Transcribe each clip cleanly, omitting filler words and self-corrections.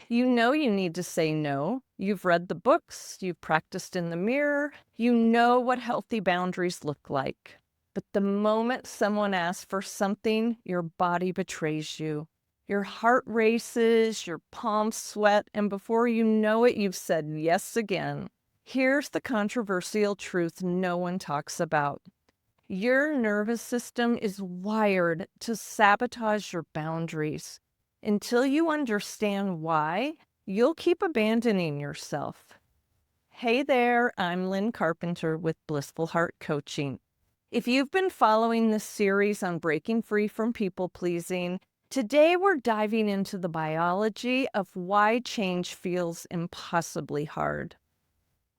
You know you need to say no. You've read the books, you've practiced in the mirror, you know what healthy boundaries look like. But the moment someone asks for something, your body betrays you. Your heart races, your palms sweat, and before you know it, you've said yes again. Here's the controversial truth no one talks about. Your nervous system is wired to sabotage your boundaries. Until you understand why, you'll keep abandoning yourself. Hey there, I'm Lynn Carpenter with Blissful Heart Coaching. If you've been following this series on breaking free from people pleasing, today we're diving into the biology of why change feels impossibly hard.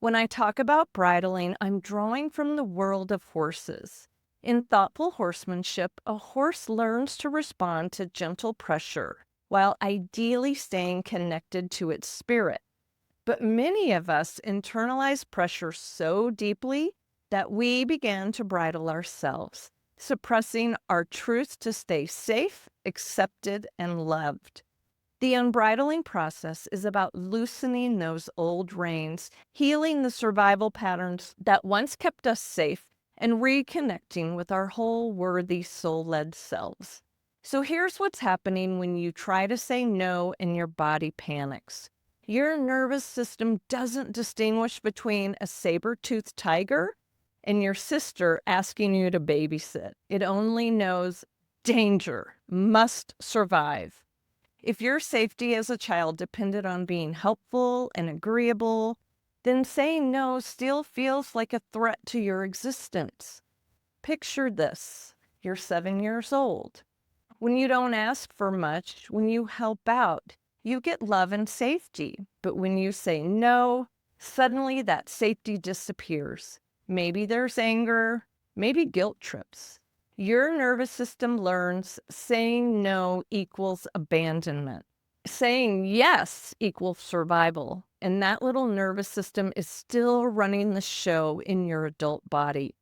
When I talk about bridling, I'm drawing from the world of horses. In thoughtful horsemanship, a horse learns to respond to gentle pressure while ideally staying connected to its spirit. But many of us internalize pressure so deeply that we began to bridle ourselves, suppressing our truth to stay safe, accepted, and loved. The unbridling process is about loosening those old reins, healing the survival patterns that once kept us safe, and reconnecting with our whole worthy soul-led selves. So here's what's happening when you try to say no and your body panics. Your nervous system doesn't distinguish between a saber-toothed tiger and your sister asking you to babysit. It only knows danger, must survive. If your safety as a child depended on being helpful and agreeable, then saying no still feels like a threat to your existence. Picture this. You're 7 years old. When you don't ask for much, when you help out, you get love and safety. But when you say no, suddenly that safety disappears. Maybe there's anger, maybe guilt trips. Your nervous system learns saying no equals abandonment. Saying yes equals survival. And that little nervous system is still running the show in your adult body.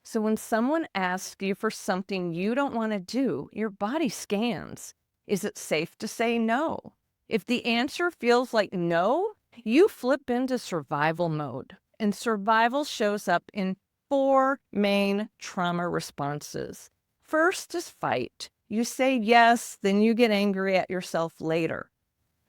So when someone asks you for something you don't want to do, your body scans. Is it safe to say no? If the answer feels like no, you flip into survival mode. And survival shows up in 4 main trauma responses. First is fight. You say yes, then you get angry at yourself later.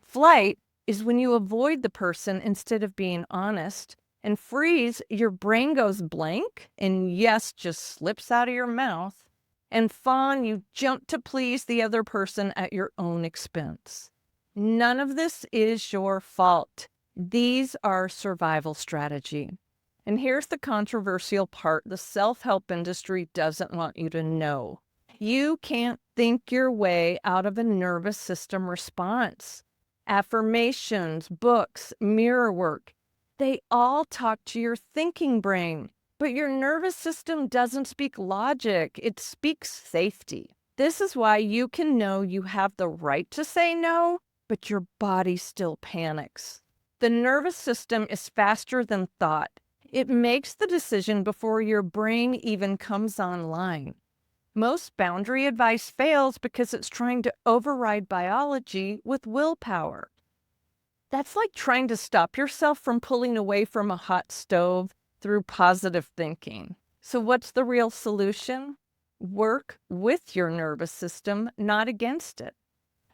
Flight is when you avoid the person instead of being honest. And freeze, your brain goes blank and yes just slips out of your mouth. And fawn, you jump to please the other person at your own expense. None of this is your fault. These are survival strategy. And here's the controversial part the self-help industry doesn't want you to know. You can't think your way out of a nervous system response. Affirmations, books, mirror work, they all talk to your thinking brain. But your nervous system doesn't speak logic, it speaks safety. This is why you can know you have the right to say no, but your body still panics. The nervous system is faster than thought. It makes the decision before your brain even comes online. Most boundary advice fails because it's trying to override biology with willpower. That's like trying to stop yourself from pulling away from a hot stove through positive thinking. So what's the real solution? Work with your nervous system, not against it.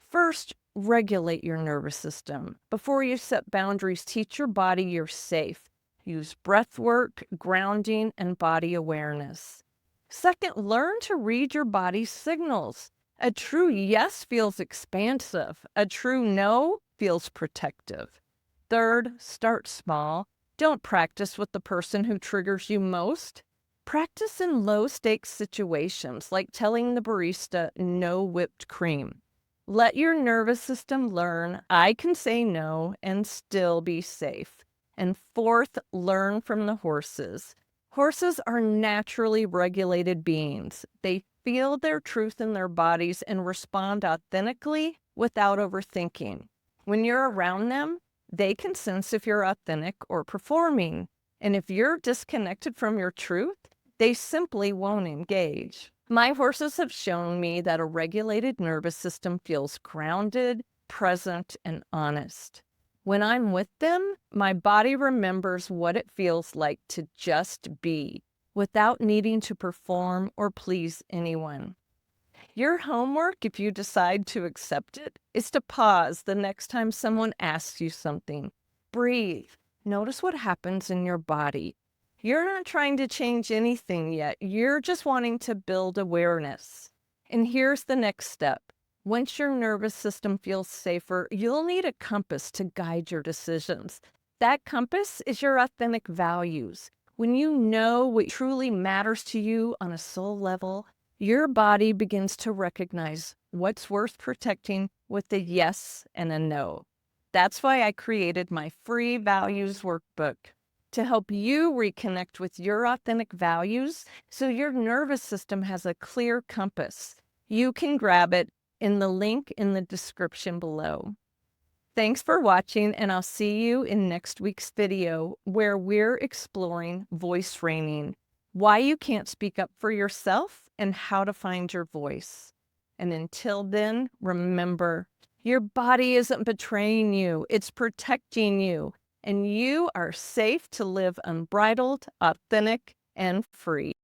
First, regulate your nervous system. Before you set boundaries, teach your body you're safe. Use breath work, grounding, and body awareness. Second, learn to read your body's signals. A true yes feels expansive. A true no feels protective. Third, start small. Don't practice with the person who triggers you most. Practice in low-stakes situations, like telling the barista no whipped cream. Let your nervous system learn I can say no and still be safe. And fourth, learn from the horses. Horses are naturally regulated beings. They feel their truth in their bodies and respond authentically without overthinking. When you're around them, they can sense if you're authentic or performing. And if you're disconnected from your truth, they simply won't engage. My horses have shown me that a regulated nervous system feels grounded, present, and honest. When I'm with them, my body remembers what it feels like to just be without needing to perform or please anyone. Your homework, if you decide to accept it, is to pause the next time someone asks you something. Breathe. Notice what happens in your body. You're not trying to change anything yet. You're just wanting to build awareness. And here's the next step. Once your nervous system feels safer, you'll need a compass to guide your decisions. That compass is your authentic values. When you know what truly matters to you on a soul level, your body begins to recognize what's worth protecting with a yes and a no. That's why I created my free values workbook to help you reconnect with your authentic values so your nervous system has a clear compass. You can grab it in the link in the description below. Thanks for watching, and I'll see you in next week's video where we're exploring voice reining, why you can't speak up for yourself, and how to find your voice. And until then, remember, your body isn't betraying you, it's protecting you, and you are safe to live unbridled, authentic, and free.